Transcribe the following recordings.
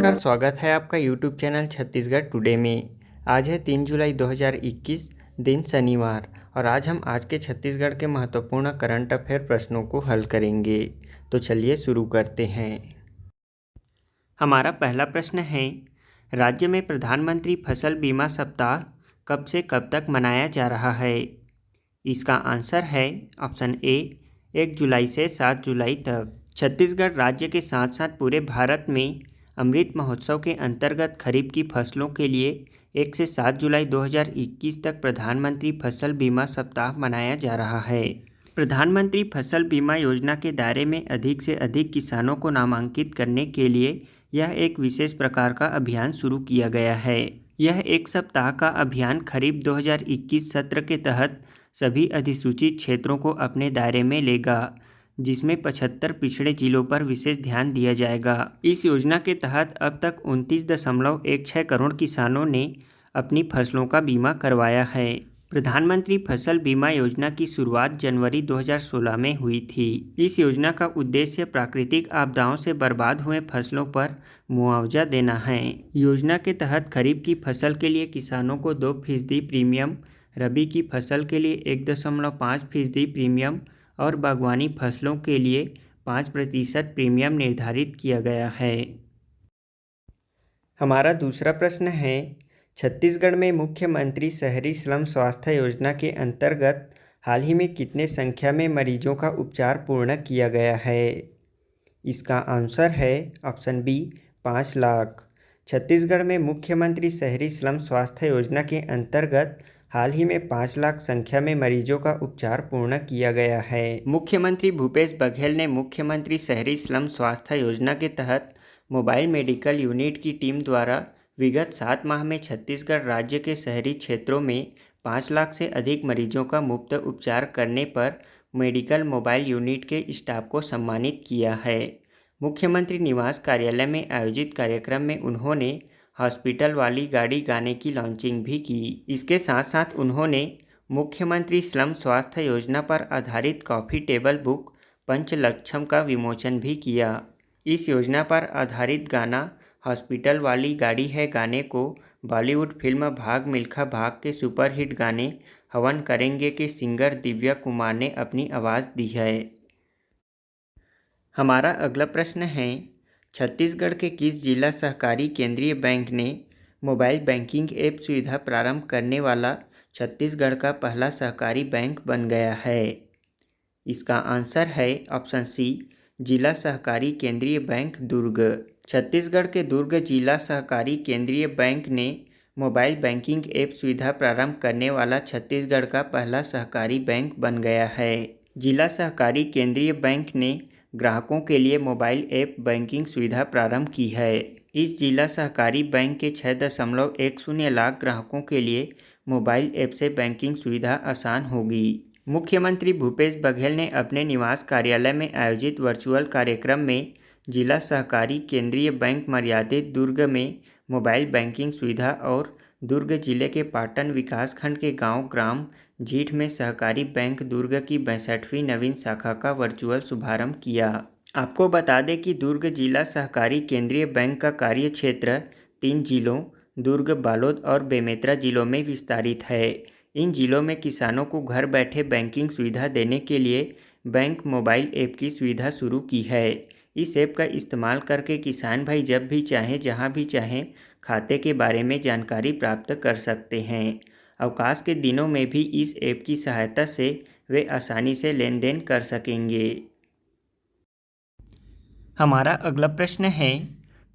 नमस्कार, स्वागत है आपका यूट्यूब चैनल छत्तीसगढ़ टुडे में। आज है 3 जुलाई 2021, दिन शनिवार, और आज हम आज के छत्तीसगढ़ के महत्वपूर्ण करंट अफेयर प्रश्नों को हल करेंगे। तो चलिए शुरू करते हैं। हमारा पहला प्रश्न है, राज्य में प्रधानमंत्री फसल बीमा सप्ताह कब से कब तक मनाया जा रहा है? इसका आंसर है ऑप्शन ए 1 जुलाई से 7 जुलाई तक। छत्तीसगढ़ राज्य के साथ साथ पूरे भारत में अमृत महोत्सव के अंतर्गत खरीफ की फसलों के लिए 1 से 7 जुलाई 2021 तक प्रधानमंत्री फसल बीमा सप्ताह मनाया जा रहा है। प्रधानमंत्री फसल बीमा योजना के दायरे में अधिक से अधिक किसानों को नामांकित करने के लिए यह एक विशेष प्रकार का अभियान शुरू किया गया है। यह एक सप्ताह का अभियान खरीफ 2021 सत्र के तहत सभी अधिसूचित क्षेत्रों को अपने दायरे में लेगा, जिसमें 75 पिछड़े जिलों पर विशेष ध्यान दिया जाएगा। इस योजना के तहत अब तक 29.16 करोड़ किसानों ने अपनी फसलों का बीमा करवाया है। प्रधानमंत्री फसल बीमा योजना की शुरुआत जनवरी 2016 में हुई थी। इस योजना का उद्देश्य प्राकृतिक आपदाओं से बर्बाद हुए फसलों पर मुआवजा देना है। योजना के तहत खरीफ की फसल के लिए किसानों को 2% प्रीमियम, रबी की फसल के लिए 1.5% प्रीमियम और बागवानी फसलों के लिए 5% प्रीमियम निर्धारित किया गया है। हमारा दूसरा प्रश्न है, छत्तीसगढ़ में मुख्यमंत्री शहरी स्लम स्वास्थ्य योजना के अंतर्गत हाल ही में कितने संख्या में मरीजों का उपचार पूर्ण किया गया है? इसका आंसर है ऑप्शन बी 5 लाख। छत्तीसगढ़ में मुख्यमंत्री शहरी स्लम स्वास्थ्य योजना के अंतर्गत हाल ही में 5 लाख संख्या में मरीजों का उपचार पूर्ण किया गया है। मुख्यमंत्री भूपेश बघेल ने मुख्यमंत्री शहरी स्लम स्वास्थ्य योजना के तहत मोबाइल मेडिकल यूनिट की टीम द्वारा विगत 7 माह में छत्तीसगढ़ राज्य के शहरी क्षेत्रों में 5 लाख से अधिक मरीजों का मुफ्त उपचार करने पर मेडिकल मोबाइल यूनिट के स्टाफ को सम्मानित किया है। मुख्यमंत्री निवास कार्यालय में आयोजित कार्यक्रम में उन्होंने हॉस्पिटल वाली गाड़ी गाने की लॉन्चिंग भी की। इसके साथ साथ उन्होंने मुख्यमंत्री स्लम स्वास्थ्य योजना पर आधारित कॉफ़ी टेबल बुक पंचलक्षम का विमोचन भी किया। इस योजना पर आधारित गाना हॉस्पिटल वाली गाड़ी है गाने को बॉलीवुड फिल्म भाग मिल्खा भाग के सुपरहिट गाने हवन करेंगे के सिंगर दिव्या कुमार ने अपनी आवाज़ दी है। हमारा अगला प्रश्न है, छत्तीसगढ़ के किस जिला सहकारी केंद्रीय बैंक ने मोबाइल बैंकिंग ऐप सुविधा प्रारंभ करने वाला छत्तीसगढ़ का पहला सहकारी बैंक बन गया है? इसका आंसर है ऑप्शन सी जिला सहकारी केंद्रीय बैंक दुर्ग। छत्तीसगढ़ के दुर्ग जिला सहकारी केंद्रीय बैंक ने मोबाइल बैंकिंग ऐप सुविधा प्रारंभ करने वाला छत्तीसगढ़ का पहला सहकारी बैंक बन गया है। जिला सहकारी केंद्रीय बैंक ने ग्राहकों के लिए मोबाइल ऐप बैंकिंग सुविधा प्रारंभ की है। इस जिला सहकारी बैंक के 6.10 लाख ग्राहकों के लिए मोबाइल ऐप से बैंकिंग सुविधा आसान होगी। मुख्यमंत्री भूपेश बघेल ने अपने निवास कार्यालय में आयोजित वर्चुअल कार्यक्रम में जिला सहकारी केंद्रीय बैंक मर्यादित दुर्ग में मोबाइल बैंकिंग सुविधा और दुर्ग जिले के पाटन विकासखंड के गांव ग्राम जीठ में सहकारी बैंक दुर्ग की 62वीं नवीन शाखा का वर्चुअल शुभारंभ किया। आपको बता दें कि दुर्ग जिला सहकारी केंद्रीय बैंक का कार्य क्षेत्र 3 जिलों दुर्ग, बालोद और बेमेतरा जिलों में विस्तारित है। इन जिलों में किसानों को घर बैठे बैंकिंग सुविधा देने के लिए बैंक मोबाइल ऐप की सुविधा शुरू की है। इस ऐप का इस्तेमाल करके किसान भाई जब भी चाहें जहां भी चाहें खाते के बारे में जानकारी प्राप्त कर सकते हैं। अवकाश के दिनों में भी इस ऐप की सहायता से वे आसानी से लेन देन कर सकेंगे। हमारा अगला प्रश्न है,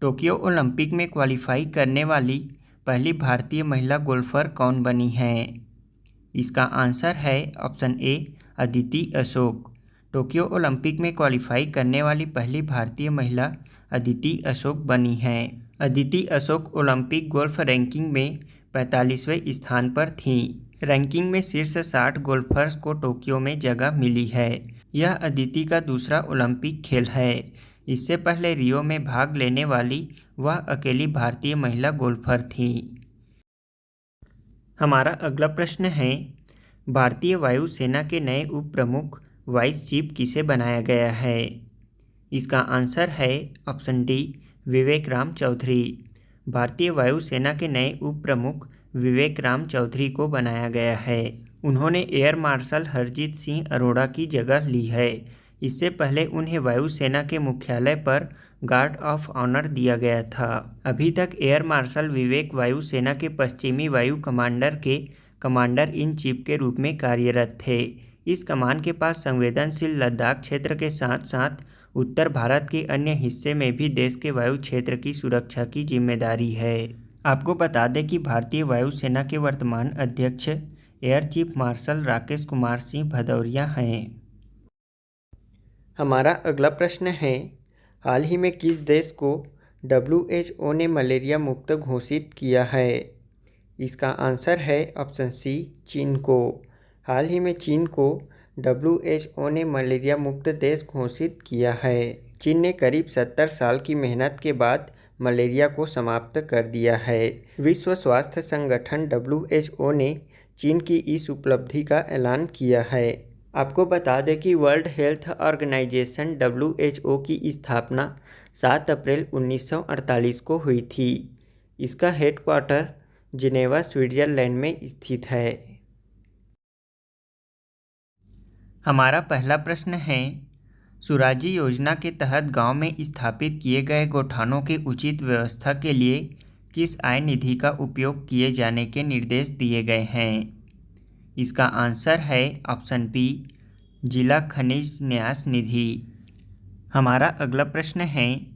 टोक्यो ओलंपिक में क्वालिफाई करने वाली पहली भारतीय महिला गोल्फर कौन बनी है? इसका आंसर है option A Aditi Ashok. Tokyo Olympic में क्वालिफाई करने वाली पहली भारतीय महिला अदिति अशोक बनी है। Aditi Ashok Olympic golf ranking में 45वें स्थान पर थीं। रैंकिंग में शीर्ष 60 गोल्फर्स को टोक्यो में जगह मिली है। यह अदिति का दूसरा ओलंपिक खेल है। इससे पहले रियो में भाग लेने वाली वह अकेली भारतीय महिला गोल्फर थीं। हमारा अगला प्रश्न है, भारतीय वायुसेना के नए उप प्रमुख वाइस चीफ किसे बनाया गया है? इसका आंसर है ऑप्शन डी विवेक राम चौधरी। भारतीय वायुसेना के नए उप प्रमुख विवेक राम चौधरी को बनाया गया है। उन्होंने एयर मार्शल हरजीत सिंह अरोड़ा की जगह ली है। इससे पहले उन्हें वायुसेना के मुख्यालय पर गार्ड ऑफ ऑनर दिया गया था। अभी तक एयर मार्शल विवेक वायुसेना के पश्चिमी वायु कमांडर के कमांडर इन चीफ के रूप में कार्यरत थे। इस कमान के पास संवेदनशील लद्दाख क्षेत्र के साथ साथ उत्तर भारत के अन्य हिस्से में भी देश के वायु क्षेत्र की सुरक्षा की जिम्मेदारी है। आपको बता दें कि भारतीय वायुसेना के वर्तमान अध्यक्ष air chief marshal Rakesh Kumar Singh Bhadauria हैं। हमारा अगला प्रश्न है, हाल ही में किस देश को WHO ने मलेरिया मुक्त घोषित किया है? इसका आंसर है ऑप्शन सी, चीन को। हाल ही में चीन को WHO ने मलेरिया मुक्त देश घोषित किया है। चीन ने करीब 70 साल की मेहनत के बाद मलेरिया को समाप्त कर दिया है। विश्व स्वास्थ्य संगठन WHO ने चीन की इस उपलब्धि का ऐलान किया है। आपको बता दें कि वर्ल्ड हेल्थ ऑर्गेनाइजेशन WHO की स्थापना 7 अप्रैल 1948 को हुई थी। इसका हेडक्वार्टर जिनेवा, स्विट्जरलैंड में स्थित है। हमारा पहला प्रश्न है, सुराजी योजना के तहत गांव में स्थापित किए गए गौठानों के उचित व्यवस्था के लिए किस आय निधि का उपयोग किए जाने के निर्देश दिए गए हैं? इसका आंसर है ऑप्शन बी, जिला खनिज न्यास निधि। हमारा अगला प्रश्न है,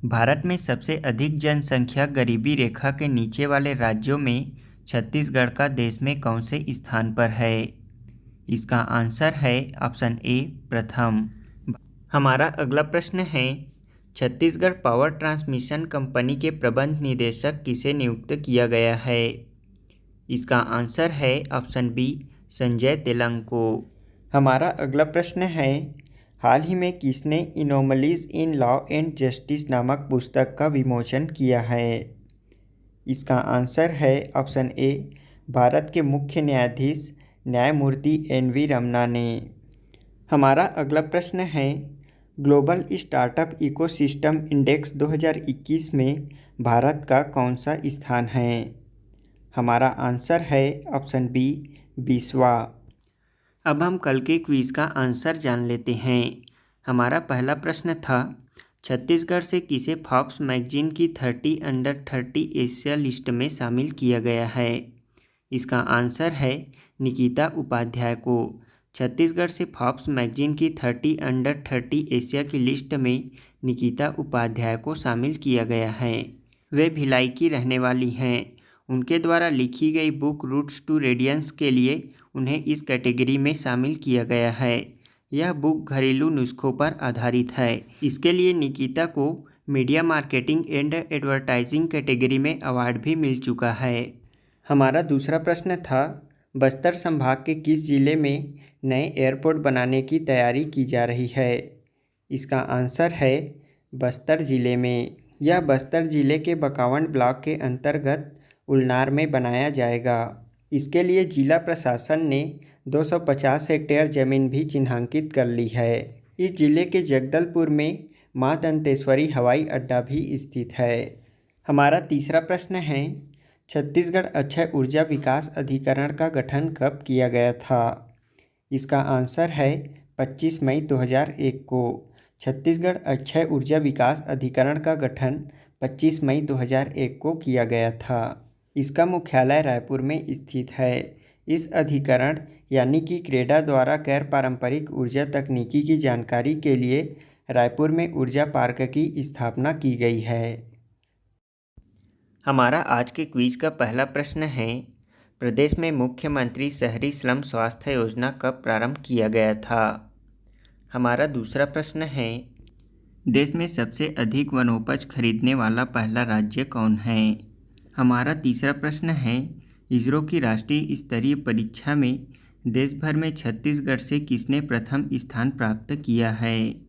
भारत में सबसे अधिक जनसंख्या गरीबी रेखा के नीचे वाले राज्यों में छत्तीसगढ़ का देश में कौन से स्थान पर है? इसका आंसर है ऑप्शन ए, प्रथम। हमारा अगला प्रश्न है, छत्तीसगढ़ पावर ट्रांसमिशन कंपनी के प्रबंध निदेशक किसे नियुक्त किया गया है? इसका आंसर है ऑप्शन बी, संजय तेलंग को। हमारा अगला प्रश्न है, हाल ही में किसने इनोमलीज इन लॉ एंड जस्टिस नामक पुस्तक का विमोचन किया है? इसका आंसर है ऑप्शन ए, भारत के मुख्य न्यायाधीश न्यायमूर्ति NV रमना ने। हमारा अगला प्रश्न है, ग्लोबल स्टार्टअप इकोसिस्टम इंडेक्स 2021 में भारत का कौन सा स्थान है? हमारा आंसर है ऑप्शन बी, 20वां। अब हम कल के क्विज़ का आंसर जान लेते हैं। हमारा पहला प्रश्न था, छत्तीसगढ़ से किसे फोर्ब्स मैगजीन की 30 अंडर 30 एशिया लिस्ट में शामिल किया गया है? इसका आंसर है निकिता उपाध्याय को। छत्तीसगढ़ से फोर्ब्स मैगजीन की 30 अंडर 30 एशिया की लिस्ट में निकिता उपाध्याय को शामिल किया गया है। वे भिलाई की रहने वाली हैं। उनके द्वारा लिखी गई बुक रूट्स टू रेडियंस के लिए उन्हें इस कैटेगरी में शामिल किया गया है। यह बुक घरेलू नुस्खों पर आधारित है। इसके लिए निकिता को media marketing and advertising category में अवार्ड भी मिल चुका है। हमारा दूसरा प्रश्न था, बस्तर संभाग के किस जिले में नए एयरपोर्ट बनाने की तैयारी की जा रही है? इसका आंसर है बस्तर जिले में। यह बस्तर जिले के बकावंड ब्लॉक के अंतर्गत उलनार में बनाया जाएगा। इसके लिए जिला प्रशासन ने 250 हेक्टेयर ज़मीन भी चिन्हांकित कर ली है। इस जिले के जगदलपुर में माँ दंतेश्वरी हवाई अड्डा भी स्थित है। हमारा तीसरा प्रश्न है, छत्तीसगढ़ अक्षय ऊर्जा विकास अधिकरण का गठन कब किया गया था? इसका आंसर है 25 मई 2001 को। छत्तीसगढ़ अक्षय ऊर्जा विकास अधिकरण का गठन 25 मई 2001 को किया गया था। इसका मुख्यालय रायपुर में स्थित है। इस अधिकरण यानी कि क्रेडा द्वारा गैर पारंपरिक ऊर्जा तकनीकी की जानकारी के लिए रायपुर में ऊर्जा पार्क की स्थापना की गई है। हमारा आज के क्विज का पहला प्रश्न है, प्रदेश में मुख्यमंत्री शहरी श्रम स्वास्थ्य योजना कब प्रारंभ किया गया था? हमारा दूसरा प्रश्न है, देश में सबसे अधिक वनोपज खरीदने वाला पहला राज्य कौन है? हमारा तीसरा प्रश्न है, इसरो की राष्ट्रीय स्तरीय परीक्षा में देश भर में छत्तीसगढ़ से किसने प्रथम स्थान प्राप्त किया है?